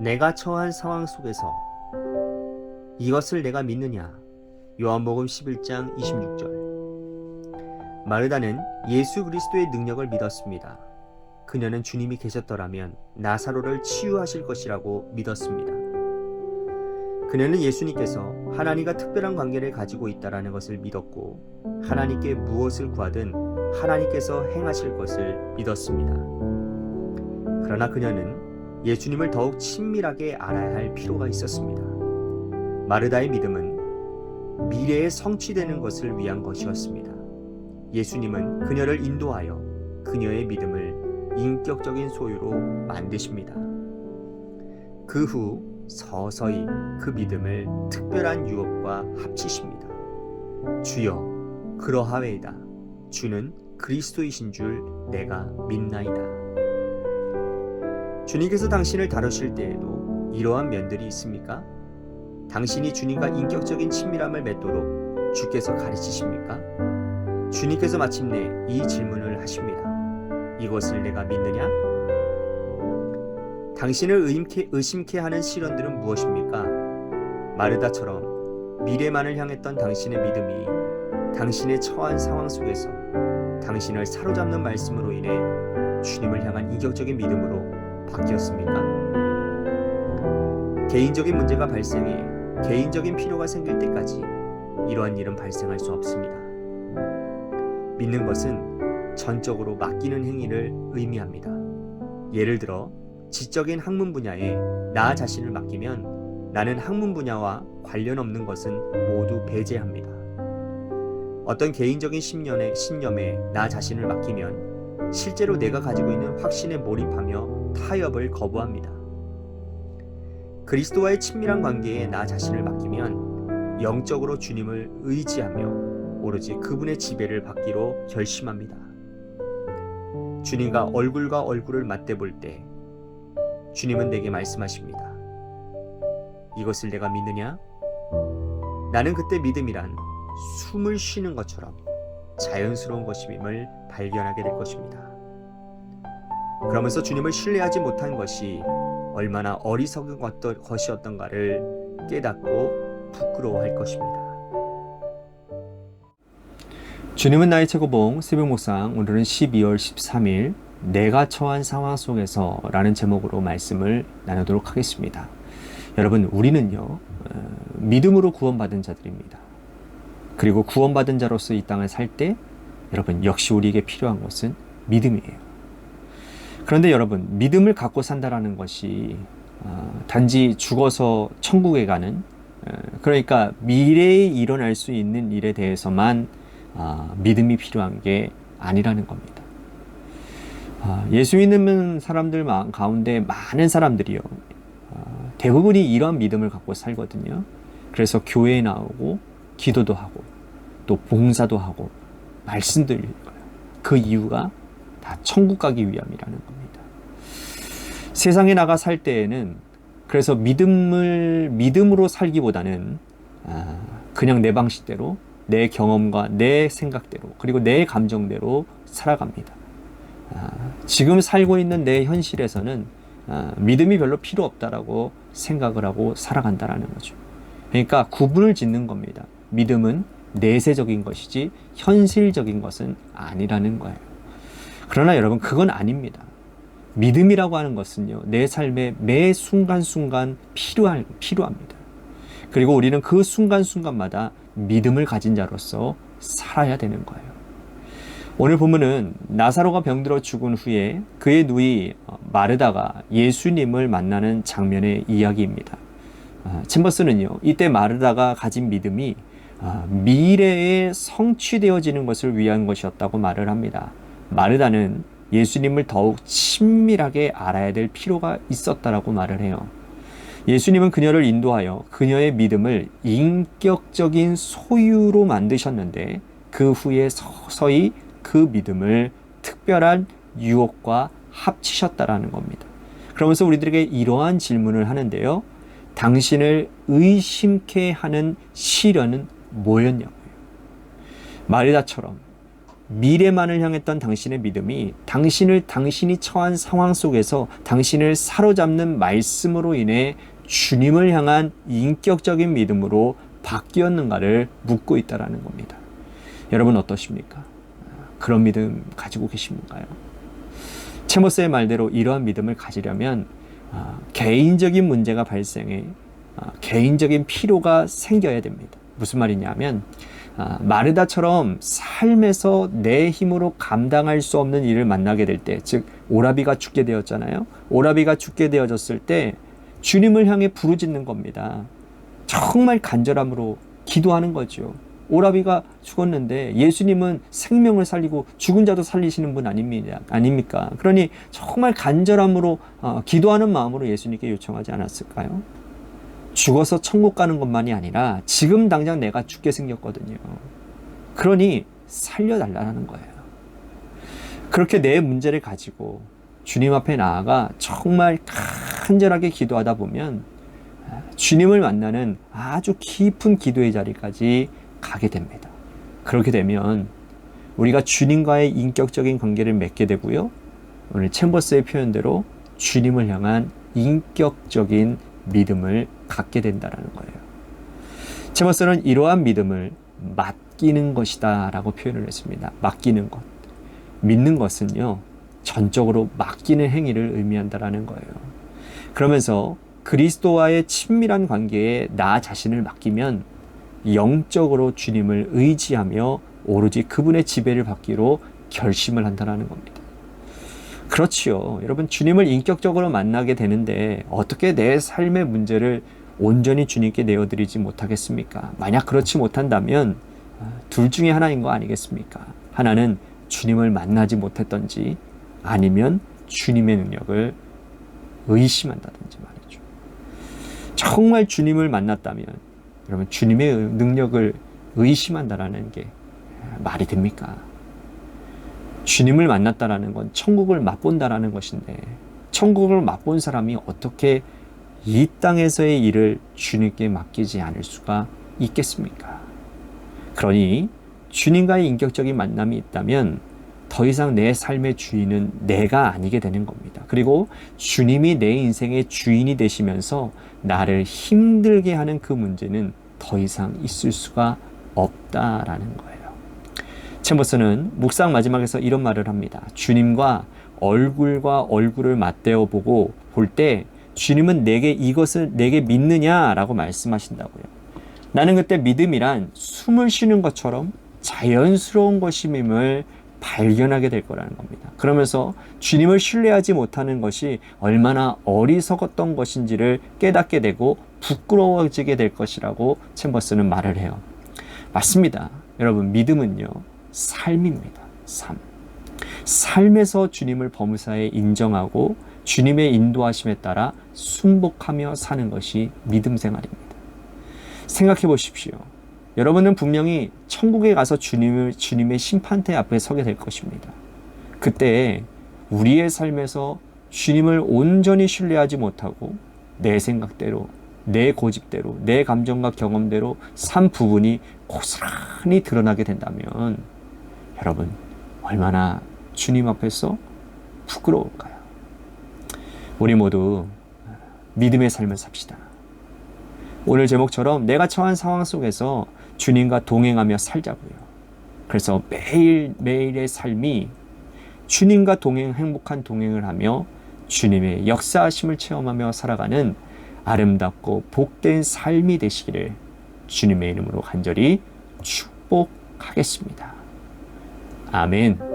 내가 처한 상황 속에서 이것을 내가 믿느냐? 요한복음 11장 26절. 마르다는 예수 그리스도의 능력을 믿었습니다. 그녀는 주님이 계셨더라면 나사로를 치유하실 것이라고 믿었습니다. 그녀는 예수님께서 하나님과 특별한 관계를 가지고 있다는 것을 믿었고, 하나님께 무엇을 구하든 하나님께서 행하실 것을 믿었습니다. 그러나 그녀는 예수님을 더욱 친밀하게 알아야 할 필요가 있었습니다. 마르다의 믿음은 미래에 성취되는 것을 위한 것이었습니다. 예수님은 그녀를 인도하여 그녀의 믿음을 인격적인 소유로 만드십니다. 그 후 서서히 그 믿음을 특별한 유업과 합치십니다. 주여, 그러하외이다. 주는 그리스도이신 줄 내가 믿나이다. 주님께서 당신을 다루실 때에도 이러한 면들이 있습니까? 당신이 주님과 인격적인 친밀함을 맺도록 주께서 가르치십니까? 주님께서 마침내 이 질문을 하십니다. 이것을 내가 믿느냐? 당신을 의심케 하는 시련들은 무엇입니까? 마르다처럼 미래만을 향했던 당신의 믿음이 당신의 처한 상황 속에서 당신을 사로잡는 말씀으로 인해 주님을 향한 인격적인 믿음으로 바뀌었습니까? 개인적인 문제가 발생해 개인적인 필요가 생길 때까지 이러한 일은 발생할 수 없습니다. 믿는 것은 전적으로 맡기는 행위를 의미합니다. 예를 들어 지적인 학문 분야에 나 자신을 맡기면 나는 학문 분야와 관련 없는 것은 모두 배제합니다. 어떤 개인적인 신념에 나 자신을 맡기면 실제로 내가 가지고 있는 확신에 몰입하며 타협을 거부합니다. 그리스도와의 친밀한 관계에 나 자신을 맡기면 영적으로 주님을 의지하며 오로지 그분의 지배를 받기로 결심합니다. 주님과 얼굴과 얼굴을 맞대볼 때 주님은 내게 말씀하십니다. 이것을 내가 믿느냐? 나는 그때 믿음이란 숨을 쉬는 것처럼 자연스러운 것임을 발견하게 될 것입니다. 그러면서 주님을 신뢰하지 못한 것이 얼마나 어리석은 것이었던가를 깨닫고 부끄러워할 것입니다. 주님은 나의 최고봉 새벽 묵상, 오늘은 12월 13일 내가 처한 상황 속에서 라는 제목으로 말씀을 나누도록 하겠습니다. 여러분, 우리는요 믿음으로 구원받은 자들입니다. 그리고 구원받은 자로서 이 땅을 살 때 여러분 역시 우리에게 필요한 것은 믿음이에요. 그런데 여러분, 믿음을 갖고 산다라는 것이 단지 죽어서 천국에 가는, 그러니까 미래에 일어날 수 있는 일에 대해서만 믿음이 필요한 게 아니라는 겁니다. 예수 믿는 사람들 가운데 많은 사람들이요 대부분이 이러한 믿음을 갖고 살거든요. 그래서 교회에 나오고 기도도 하고 또 봉사도 하고 말씀도 읽어요. 그 이유가 다 천국 가기 위함이라는 겁니다. 세상에 나가 살 때에는 그래서 믿음으로 살기보다는 그냥 내 방식대로, 내 경험과 내 생각대로, 그리고 내 감정대로 살아갑니다. 지금 살고 있는 내 현실에서는 믿음이 별로 필요 없다라고 생각을 하고 살아간다라는 거죠. 그러니까 구분을 짓는 겁니다. 믿음은 내세적인 것이지 현실적인 것은 아니라는 거예요. 그러나 여러분, 그건 아닙니다. 믿음이라고 하는 것은요 내 삶의 매 순간순간 필요합니다. 그리고 우리는 그 순간순간마다 믿음을 가진 자로서 살아야 되는 거예요. 오늘 본문은 나사로가 병들어 죽은 후에 그의 누이 마르다가 예수님을 만나는 장면의 이야기입니다. 챔버스는요 이때 마르다가 가진 믿음이 미래에 성취되어지는 것을 위한 것이었다고 말을 합니다. 마르다는 예수님을 더욱 친밀하게 알아야 될 필요가 있었다라고 말을 해요. 예수님은 그녀를 인도하여 그녀의 믿음을 인격적인 소유로 만드셨는데 그 후에 서서히 그 믿음을 특별한 유혹과 합치셨다라는 겁니다. 그러면서 우리들에게 이러한 질문을 하는데요. 당신을 의심케 하는 시련은 뭐였냐고요. 마르다처럼 미래만을 향했던 당신의 믿음이 당신이 처한 상황 속에서 당신을 사로잡는 말씀으로 인해 주님을 향한 인격적인 믿음으로 바뀌었는가를 묻고 있다는 겁니다. 여러분 어떠십니까? 그런 믿음 가지고 계신가요? 체모스의 말대로 이러한 믿음을 가지려면 개인적인 문제가 발생해 개인적인 필요가 생겨야 됩니다. 무슨 말이냐면 마르다처럼 삶에서 내 힘으로 감당할 수 없는 일을 만나게 될 때, 즉 오라비가 죽게 되었잖아요. 오라비가 죽게 되어졌을 때 주님을 향해 부르짖는 겁니다. 정말 간절함으로 기도하는 거죠. 오라비가 죽었는데 예수님은 생명을 살리고 죽은 자도 살리시는 분 아닙니까? 그러니 정말 간절함으로 기도하는 마음으로 예수님께 요청하지 않았을까요? 죽어서 천국 가는 것만이 아니라 지금 당장 내가 죽게 생겼거든요. 그러니 살려달라는 거예요. 그렇게 내 문제를 가지고 주님 앞에 나아가 정말 간절하게 기도하다 보면 주님을 만나는 아주 깊은 기도의 자리까지 가게 됩니다. 그렇게 되면 우리가 주님과의 인격적인 관계를 맺게 되고요. 오늘 챔버스의 표현대로 주님을 향한 인격적인 믿음을 갖게 된다는 거예요. 챔버스는 이러한 믿음을 맡기는 것이다 라고 표현을 했습니다. 맡기는 것. 믿는 것은요, 전적으로 맡기는 행위를 의미한다라는 거예요. 그러면서 그리스도와의 친밀한 관계에 나 자신을 맡기면 영적으로 주님을 의지하며 오로지 그분의 지배를 받기로 결심을 한다는 겁니다. 그렇지요. 여러분, 주님을 인격적으로 만나게 되는데 어떻게 내 삶의 문제를 온전히 주님께 내어드리지 못하겠습니까? 만약 그렇지 못한다면 둘 중에 하나인 거 아니겠습니까? 하나는 주님을 만나지 못했던지 아니면 주님의 능력을 의심한다든지 말이죠. 정말 주님을 만났다면 여러분, 주님의 능력을 의심한다라는 게 말이 됩니까? 주님을 만났다라는 건 천국을 맛본다라는 것인데, 천국을 맛본 사람이 어떻게 이 땅에서의 일을 주님께 맡기지 않을 수가 있겠습니까? 그러니 주님과의 인격적인 만남이 있다면 더 이상 내 삶의 주인은 내가 아니게 되는 겁니다. 그리고 주님이 내 인생의 주인이 되시면서 나를 힘들게 하는 그 문제는 더 이상 있을 수가 없다라는 거예요. 챔버스는 묵상 마지막에서 이런 말을 합니다. 주님과 얼굴과 얼굴을 맞대어 보고 볼 때 주님은 이것을 내게 믿느냐라고 말씀하신다고요. 나는 그때 믿음이란 숨을 쉬는 것처럼 자연스러운 것임을 발견하게 될 거라는 겁니다. 그러면서 주님을 신뢰하지 못하는 것이 얼마나 어리석었던 것인지를 깨닫게 되고 부끄러워지게 될 것이라고 챔버스는 말을 해요. 맞습니다. 여러분, 믿음은요, 삶입니다. 삶에서 주님을 범사에 인정하고 주님의 인도하심에 따라 순복하며 사는 것이 믿음 생활입니다. 생각해 보십시오. 여러분은 분명히 천국에 가서 주님의 심판대 앞에 서게 될 것입니다. 그때 우리의 삶에서 주님을 온전히 신뢰하지 못하고 내 생각대로, 내 고집대로, 내 감정과 경험대로 산 부분이 고스란히 드러나게 된다면 여러분, 얼마나 주님 앞에서 부끄러울까요? 우리 모두 믿음의 삶을 삽시다. 오늘 제목처럼 내가 처한 상황 속에서 주님과 동행하며 살자고요. 그래서 매일매일의 삶이 주님과 행복한 동행을 하며 주님의 역사하심을 체험하며 살아가는 아름답고 복된 삶이 되시기를 주님의 이름으로 간절히 축복하겠습니다. 아멘.